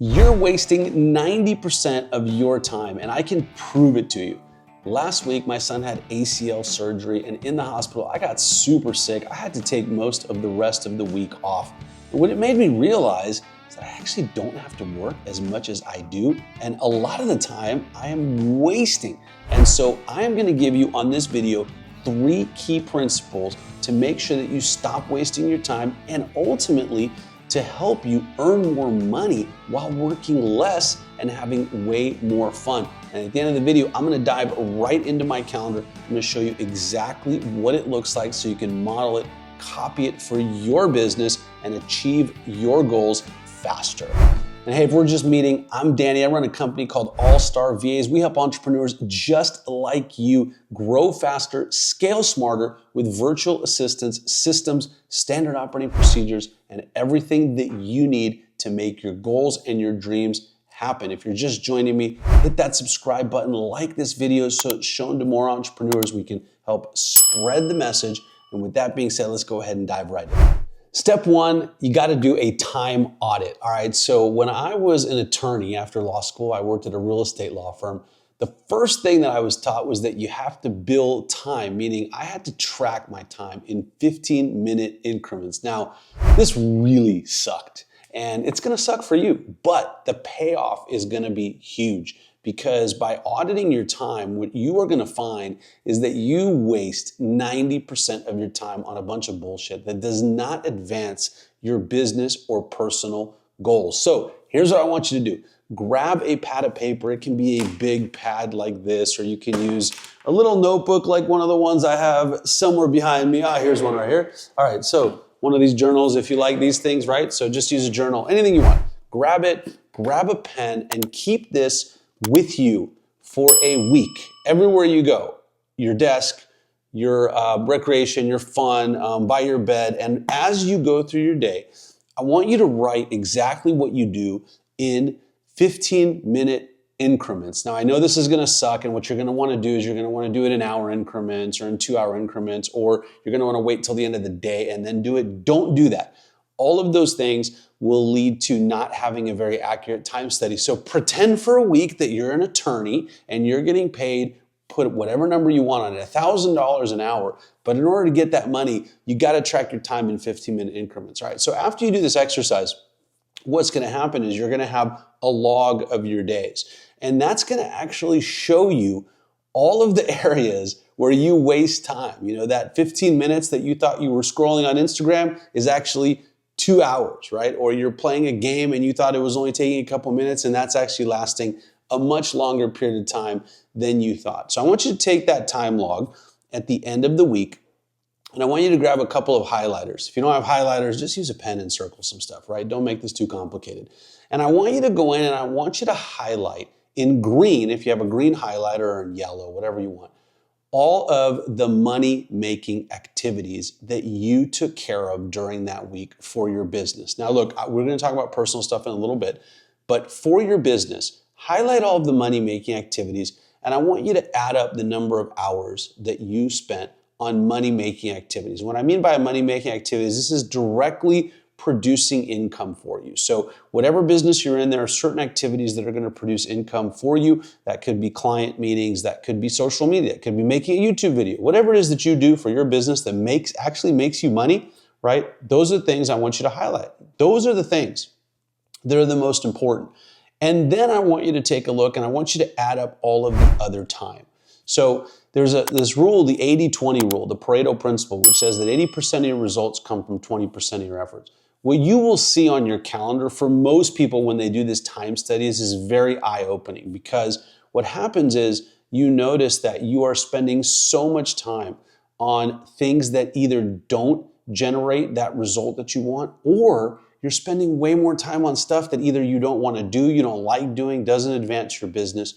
You're wasting 90% of your time, and I can prove it to you. Last week, my son had ACL surgery, and in the hospital, I got super sick. I had to take most of the rest of the week off. And what it made me realize is that I actually don't have to work as much as I do, and a lot of the time, I am wasting. And so I am gonna give you on this video 3 key principles to make sure that you stop wasting your time and ultimately to help you earn more money while working less and having way more fun. And at the end of the video, I'm gonna dive right into my calendar. I'm gonna show you exactly what it looks like so you can model it, copy it for your business, and achieve your goals faster. And hey, if we're just meeting, I'm Danny. I run a company called All Star VAs. We help entrepreneurs just like you grow faster, scale smarter with virtual assistants, systems, standard operating procedures, and everything that you need to make your goals and your dreams happen. If you're just joining me, hit that subscribe button, like this video so it's shown to more entrepreneurs. We can help spread the message. And with that being said, let's go ahead and dive right in. Step 1, you got to do a time audit. All right. So when I was an attorney after law school, I worked at a real estate law firm. The first thing that I was taught was that you have to bill time, meaning I had to track my time in 15-minute increments. Now, this really sucked, and it's going to suck for you, but the payoff is going to be huge. Because by auditing your time, what you are going to find is that you waste 90% of your time on a bunch of bullshit that does not advance your business or personal goals. So here's what I want you to do. Grab a pad of paper. It can be a big pad like this, or you can use a little notebook like one of the ones I have somewhere behind me. Here's one right here. All right, so one of these journals, if you like these things, right? So just use a journal, anything you want. Grab it, grab a pen, and keep this with you for a week. Everywhere you go, your desk, your recreation, your fun, by your bed. And as you go through your day, I want you to write exactly what you do in 15-minute increments. Now, I know this is going to suck, and what you're going to want to do is you're going to want to do it in hour increments or in 2-hour increments, or you're going to want to wait till the end of the day and then do it. Don't do that. All of those things will lead to not having a very accurate time study. So pretend for a week that you're an attorney and you're getting paid, put whatever number you want on it, $1,000 an hour. But in order to get that money, you got to track your time in 15-minute increments, right? So after you do this exercise, what's going to happen is you're going to have a log of your days. And that's going to actually show you all of the areas where you waste time. You know, that 15 minutes that you thought you were scrolling on Instagram is actually 2 hours, right? Or you're playing a game and you thought it was only taking a couple minutes, and that's actually lasting a much longer period of time than you thought. So I want you to take that time log at the end of the week, and I want you to grab a couple of highlighters. If you don't have highlighters, just use a pen and circle some stuff, right? Don't make this too complicated. And I want you to go in and I want you to highlight in green, if you have a green highlighter, or in yellow, whatever you want, all of the money-making activities that you took care of during that week for your business. Now, look, we're going to talk about personal stuff in a little bit, but for your business, highlight all of the money-making activities, and I want you to add up the number of hours that you spent on money-making activities. What I mean by money-making activities, this is directly producing income for you. So whatever business you're in, there are certain activities that are going to produce income for you. That could be client meetings, that could be social media, it could be making a YouTube video, whatever it is that you do for your business that actually makes you money, right? Those are the things I want you to highlight. Those are the things that are the most important. And then I want you to take a look and I want you to add up all of the other time. So there's this rule, the 80-20 rule, the Pareto principle, which says that 80% of your results come from 20% of your efforts. What you will see on your calendar for most people when they do this time studies is very eye-opening, because what happens is you notice that you are spending so much time on things that either don't generate that result that you want, or you're spending way more time on stuff that either you don't want to do, you don't like doing, doesn't advance your business,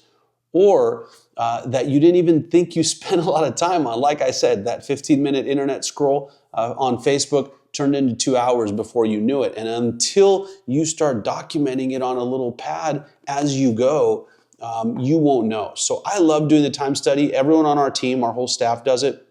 or that you didn't even think you spent a lot of time on. Like I said, that 15-minute internet scroll on Facebook turned into 2 hours before you knew it. And until you start documenting it on a little pad as you go, you won't know. So I love doing the time study. Everyone on our team, our whole staff does it.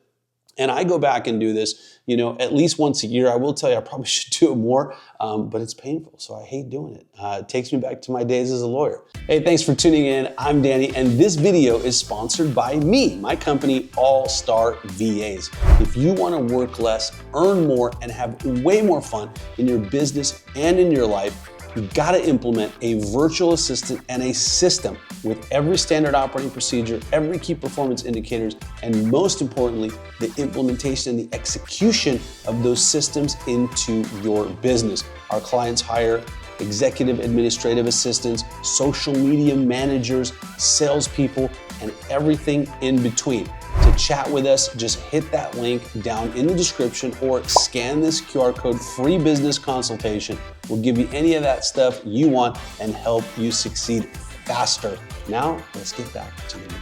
And I go back and do this, at least once a year. I will tell you, I probably should do it more, but it's painful, so I hate doing it. It takes me back to my days as a lawyer. Hey, thanks for tuning in. I'm Danny, and this video is sponsored by me, my company, All Star VAs. If you want to work less, earn more, and have way more fun in your business and in your life, you gotta implement a virtual assistant and a system with every standard operating procedure, every key performance indicators, and most importantly, the implementation and the execution of those systems into your business. Our clients hire executive administrative assistants, social media managers, salespeople, and everything in between. To chat with us, just hit that link down in the description or scan this QR code, free business consultation. We'll give you any of that stuff you want and help you succeed faster. Now, let's get back to the video.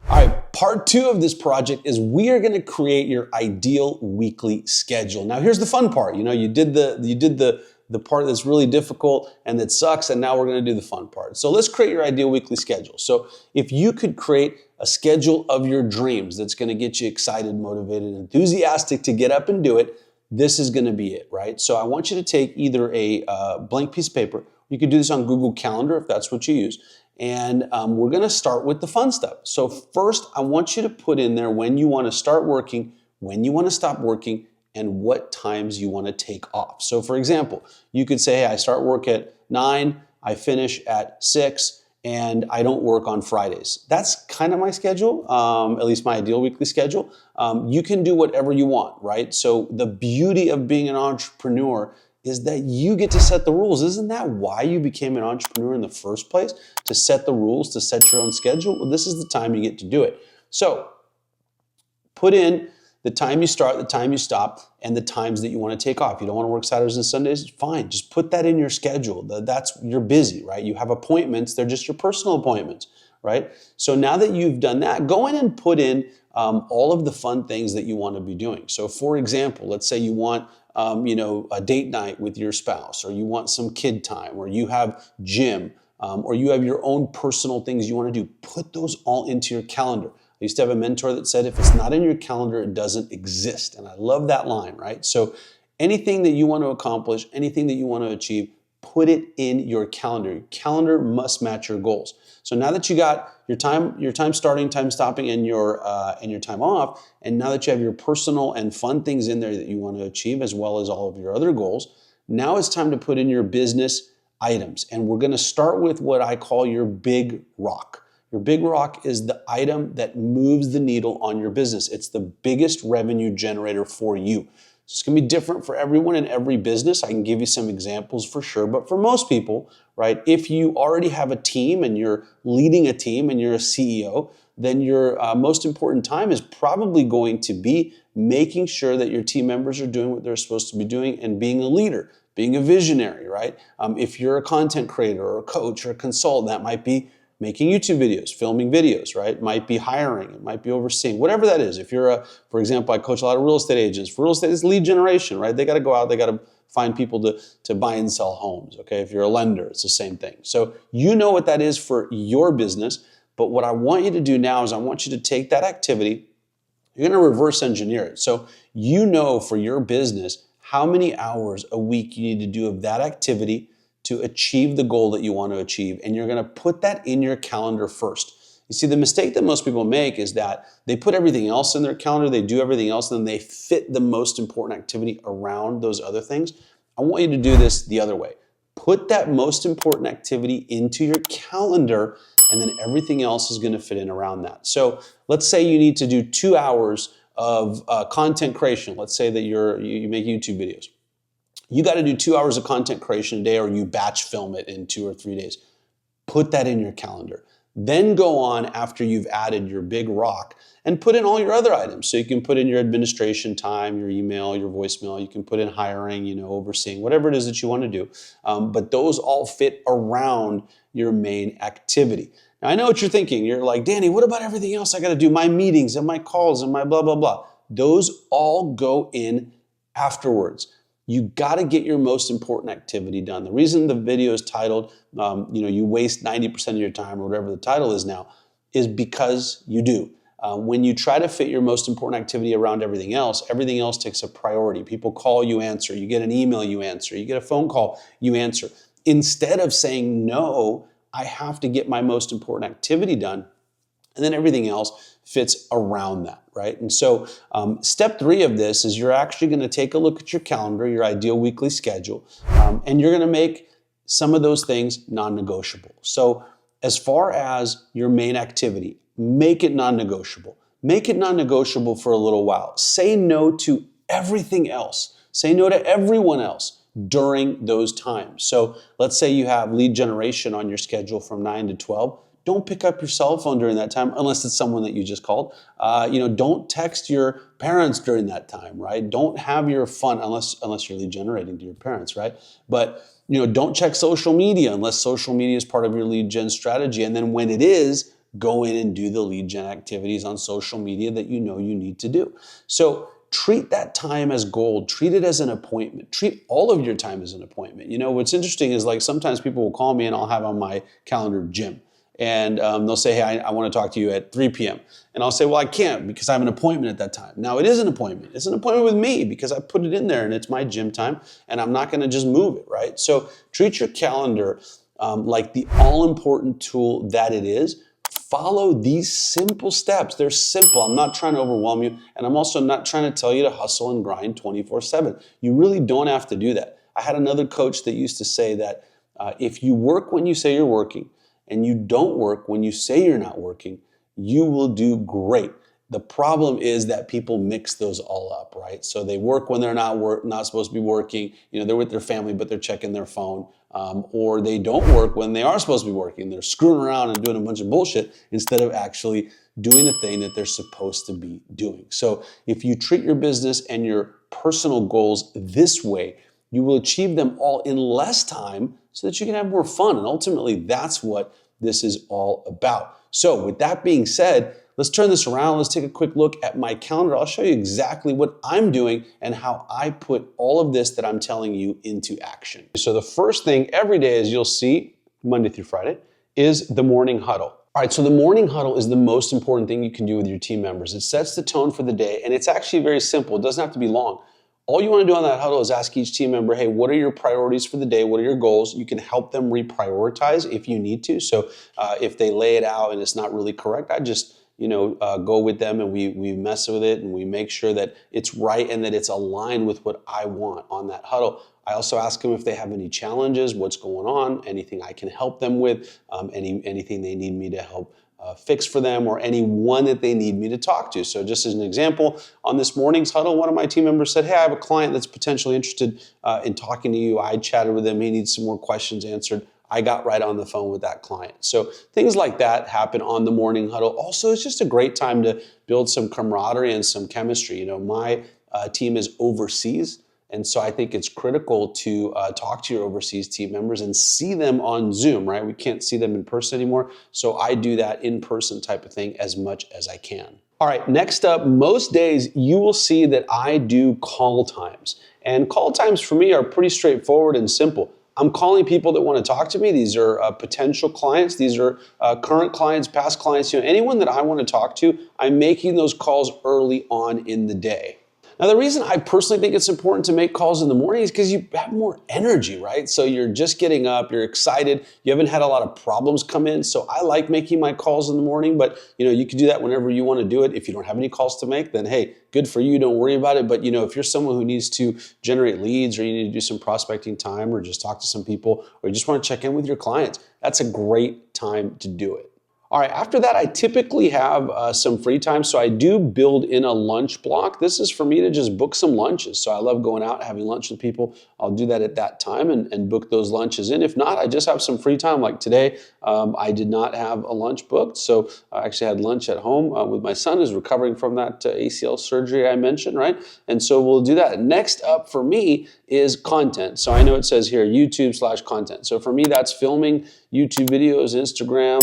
All right, part 2 of this project is we are gonna create your ideal weekly schedule. Now, here's the fun part. You did the part that's really difficult and that sucks, and now we're gonna do the fun part. So let's create your ideal weekly schedule. So if you could create a schedule of your dreams that's gonna get you excited, motivated, enthusiastic to get up and do it, this is gonna be it, right? So I want you to take either a blank piece of paper. You could do this on Google Calendar if that's what you use. And we're gonna start with the fun stuff. So first, I want you to put in there when you wanna start working, when you wanna stop working, and what times you want to take off. So for example, you could say, hey, I start work at 9, I finish at 6, and I don't work on Fridays. That's kind of my schedule, at least my ideal weekly schedule. You can do whatever you want, right? So the beauty of being an entrepreneur is that you get to set the rules. Isn't that why you became an entrepreneur in the first place? To set the rules, to set your own schedule? Well, this is the time you get to do it. So put in the time you start, the time you stop, and the times that you want to take off. You don't want to work Saturdays and Sundays? Fine, just put that in your schedule. You're busy, right? You have appointments, they're just your personal appointments, right? So now that you've done that, go in and put in all of the fun things that you want to be doing. So for example, let's say you want a date night with your spouse, or you want some kid time, or you have gym, or you have your own personal things you want to do. Put those all into your calendar. I used to have a mentor that said, if it's not in your calendar, it doesn't exist. And I love that line, right? So anything that you want to accomplish, anything that you want to achieve, put it in your calendar. Your calendar must match your goals. So now that you got your time starting, time stopping, and your time off, and now that you have your personal and fun things in there that you want to achieve, as well as all of your other goals, now it's time to put in your business items. And we're going to start with what I call your big rock. Your big rock is the item that moves the needle on your business. It's the biggest revenue generator for you. So it's going to be different for everyone in every business. I can give you some examples for sure, but for most people, right, if you already have a team and you're leading a team and you're a CEO, then your most important time is probably going to be making sure that your team members are doing what they're supposed to be doing and being a leader, being a visionary, right? If you're a content creator or a coach or a consultant, that might be making YouTube videos, filming videos, right? It might be hiring, it might be overseeing, whatever that is. If you're for example, I coach a lot of real estate agents. For real estate, it's lead generation, right? They got to go out, they got to find people to buy and sell homes, okay? If you're a lender, it's the same thing. So you know what that is for your business, but what I want you to do now is I want you to take that activity, you're going to reverse engineer it. So you know for your business how many hours a week you need to do of that activity to achieve the goal that you want to achieve. And you're going to put that in your calendar first. You see, the mistake that most people make is that they put everything else in their calendar, they do everything else, and then they fit the most important activity around those other things. I want you to do this the other way. Put that most important activity into your calendar, and then everything else is going to fit in around that. So let's say you need to do 2 hours of content creation. Let's say that you make YouTube videos. You got to do 2 hours of content creation a day, or you batch film it in 2 or 3 days. Put that in your calendar. Then go on after you've added your big rock and put in all your other items. So you can put in your administration time, your email, your voicemail. You can put in hiring, overseeing, whatever it is that you want to do. But those all fit around your main activity. Now, I know what you're thinking. You're like, Danny, what about everything else I got to do? My meetings and my calls and my blah, blah, blah. Those all go in afterwards. You got to get your most important activity done. The reason the video is titled, you waste 90% of your time, or whatever the title is now, is because you do. When you try to fit your most important activity around everything else takes a priority. People call, you answer. You get an email, you answer. You get a phone call, you answer. Instead of saying, no, I have to get my most important activity done, and then everything else fits around that, right? And so step 3 of this is you're actually going to take a look at your calendar, your ideal weekly schedule, and you're going to make some of those things non-negotiable. So as far as your main activity, make it non-negotiable. Make it non-negotiable for a little while. Say no to everything else. Say no to everyone else during those times. So let's say you have lead generation on your schedule from 9 to 12. Don't pick up your cell phone during that time unless it's someone that you just called. Don't text your parents during that time, right? Don't have your fun unless you're lead generating to your parents, right? But don't check social media unless social media is part of your lead gen strategy. And then when it is, go in and do the lead gen activities on social media that you need to do. So treat that time as gold. Treat it as an appointment. Treat all of your time as an appointment. What's interesting is like sometimes people will call me and I'll have on my calendar gym. And they'll say, hey, I want to talk to you at 3 p.m. And I'll say, well, I can't because I have an appointment at that time. Now, it is an appointment. It's an appointment with me because I put it in there and it's my gym time and I'm not going to just move it, right? So treat your calendar like the all-important tool that it is. Follow these simple steps. They're simple. I'm not trying to overwhelm you, and I'm also not trying to tell you to hustle and grind 24/7. You really don't have to do that. I had another coach that used to say that if you work when you say you're working, and you don't work when you say you're not working, you will do great. The problem is that people mix those all up, right? So they work when they're not supposed to be working. They're with their family, but they're checking their phone. Or they don't work when they are supposed to be working. They're screwing around and doing a bunch of bullshit instead of actually doing the thing that they're supposed to be doing. So if you treat your business and your personal goals this way, you will achieve them all in less time so that you can have more fun. And ultimately, that's what this is all about. So with that being said, let's turn this around. Let's take a quick look at my calendar. I'll show you exactly what I'm doing and how I put all of this that I'm telling you into action. So the first thing every day, as you'll see, Monday through Friday, is the morning huddle. All right, so the morning huddle is the most important thing you can do with your team members. It sets the tone for the day, and it's actually very simple. It doesn't have to be long. All you want to do on that huddle is ask each team member, hey, what are your priorities for the day? What are your goals? You can help them reprioritize if you need to. So if they lay it out and it's not really correct, I just go with them and we mess with it and we make sure that it's right and that it's aligned with what I want on that huddle. I also ask them if they have any challenges, what's going on, anything I can help them with, anything they need me to help fix for them, or anyone that they need me to talk to. So just as an example, on this morning's huddle, one of my team members said, hey, I have a client that's potentially interested in talking to you. I chatted with him. He needs some more questions answered. I got right on the phone with that client. So things like that happen on the morning huddle. Also, it's just a great time to build some camaraderie and some chemistry. My team is overseas. And so I think it's critical to talk to your overseas team members and see them on Zoom, right? We can't see them in person anymore. So I do that in-person type of thing as much as I can. All right, next up, most days you will see that I do call times. And call times for me are pretty straightforward and simple. I'm calling people that want to talk to me. These are potential clients. These are current clients, past clients, anyone that I want to talk to. I'm making those calls early on in the day. Now, the reason I personally think it's important to make calls in the morning is because you have more energy, right? So you're just getting up, you're excited, you haven't had a lot of problems come in. So I like making my calls in the morning, but you can do that whenever you want to do it. If you don't have any calls to make, then hey, good for you, don't worry about it. But if you're someone who needs to generate leads, or you need to do some prospecting time, or just talk to some people, or you just want to check in with your clients, that's a great time to do it. All right, after that, I typically have some free time, so I do build in a lunch block. This is for me to just book some lunches. So I love going out, having lunch with people. I'll do that at that time and book those lunches in. If not, I just have some free time. Like today, I did not have a lunch booked, so I actually had lunch at home with my son, who's recovering from that ACL surgery I mentioned, right? And so we'll do that. Next up for me is content. So I know it says here YouTube/content. So for me, that's filming YouTube videos, Instagram,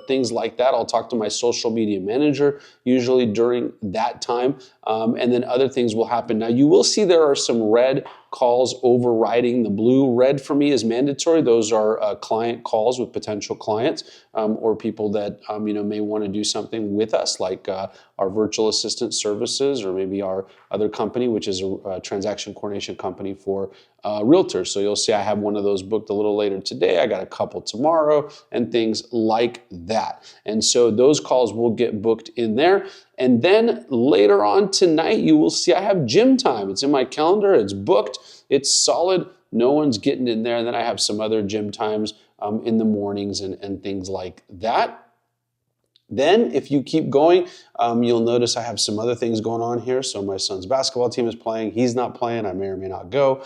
things like that. I'll talk to my social media manager usually during that time, and then other things will happen. Now you will see there are some red calls overriding the blue. Red for me is mandatory. Those are client calls with potential clients or people that may want to do something with us, like our virtual assistant services, or maybe our other company, which is a transaction coordination company for realtors. So you'll see I have one of those booked a little later today. I got a couple tomorrow and things like that. And so those calls will get booked in there. And then later on tonight, you will see I have gym time. It's in my calendar. It's booked. It's solid. No one's getting in there. And then I have some other gym times in the mornings and things like that. Then if you keep going, you'll notice I have some other things going on here. So my son's basketball team is playing. He's not playing. I may or may not go.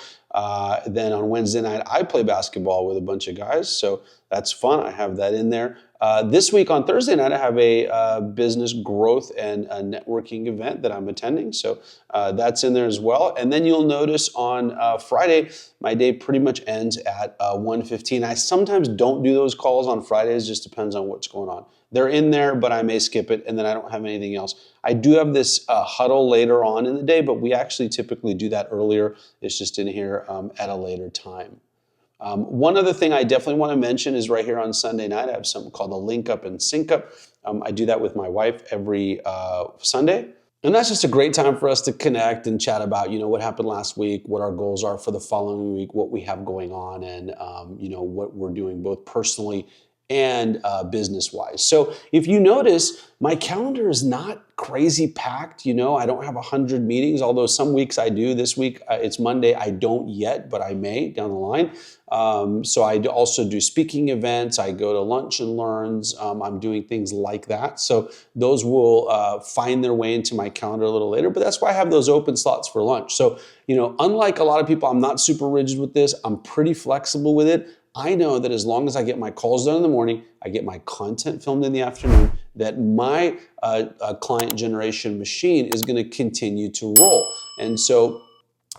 Then on Wednesday night, I play basketball with a bunch of guys. So that's fun. I have that in there. This week on Thursday night, I have a business growth and a networking event that I'm attending. So that's in there as well. And then you'll notice on Friday, my day pretty much ends at 1:15. I sometimes don't do those calls on Fridays. Just depends on what's going on. They're in there, but I may skip it, and then I don't have anything else. I do have this huddle later on in the day, but we actually typically do that earlier. It's just in here at a later time. One other thing I definitely want to mention is right here on Sunday night, I have something called a Link Up and Sync Up. I do that with my wife every Sunday. And that's just a great time for us to connect and chat about, what happened last week, what our goals are for the following week, what we have going on, and, what we're doing both personally and business-wise. So if you notice, my calendar is not crazy packed. I don't have 100 meetings, although some weeks I do. This week, it's Monday. I don't yet, but I may down the line. So I also do speaking events. I go to lunch and learns. I'm doing things like that. So those will find their way into my calendar a little later, but that's why I have those open slots for lunch. So, unlike a lot of people, I'm not super rigid with this. I'm pretty flexible with it. I know that as long as I get my calls done in the morning, I get my content filmed in the afternoon, that my client generation machine is going to continue to roll. And so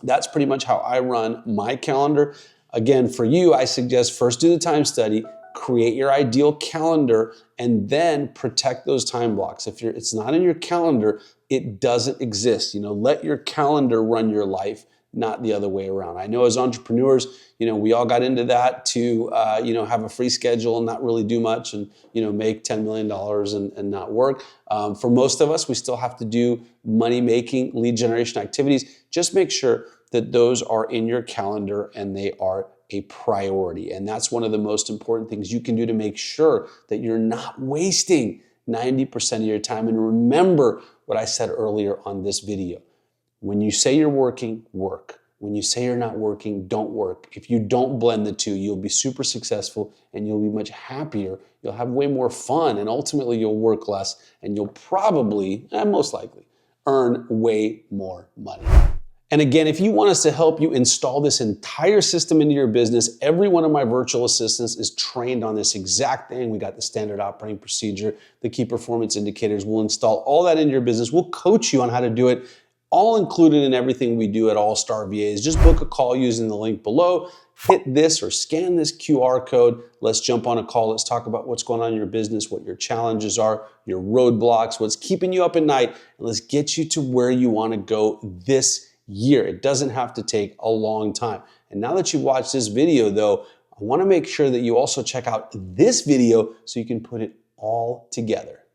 that's pretty much how I run my calendar. Again, for you, I suggest first do the time study, create your ideal calendar, and then protect those time blocks. If it's not in your calendar, it doesn't exist. Let your calendar run your life, not the other way around. I know as entrepreneurs, we all got into that to, have a free schedule and not really do much and, make $10 million and not work. For most of us, we still have to do money-making, lead generation activities. Just make sure that those are in your calendar and they are a priority. And that's one of the most important things you can do to make sure that you're not wasting 90% of your time. And remember what I said earlier on this video. When you say you're working, work. When you say you're not working, don't work. If you don't blend the two, you'll be super successful and you'll be much happier. You'll have way more fun, and ultimately you'll work less, and you'll probably, most likely, earn way more money. And again, if you want us to help you install this entire system into your business, every one of my virtual assistants is trained on this exact thing. We got the standard operating procedure, the key performance indicators. We'll install all that into your business. We'll coach you on how to do it, all included in everything we do at All Star VAs. Just book a call using the link below. Hit this or scan this QR code. Let's jump on a call. Let's talk about what's going on in your business, what your challenges are, your roadblocks, what's keeping you up at night, and let's get you to where you want to go this year. It doesn't have to take a long time. And now that you've watched this video, though, I want to make sure that you also check out this video so you can put it all together.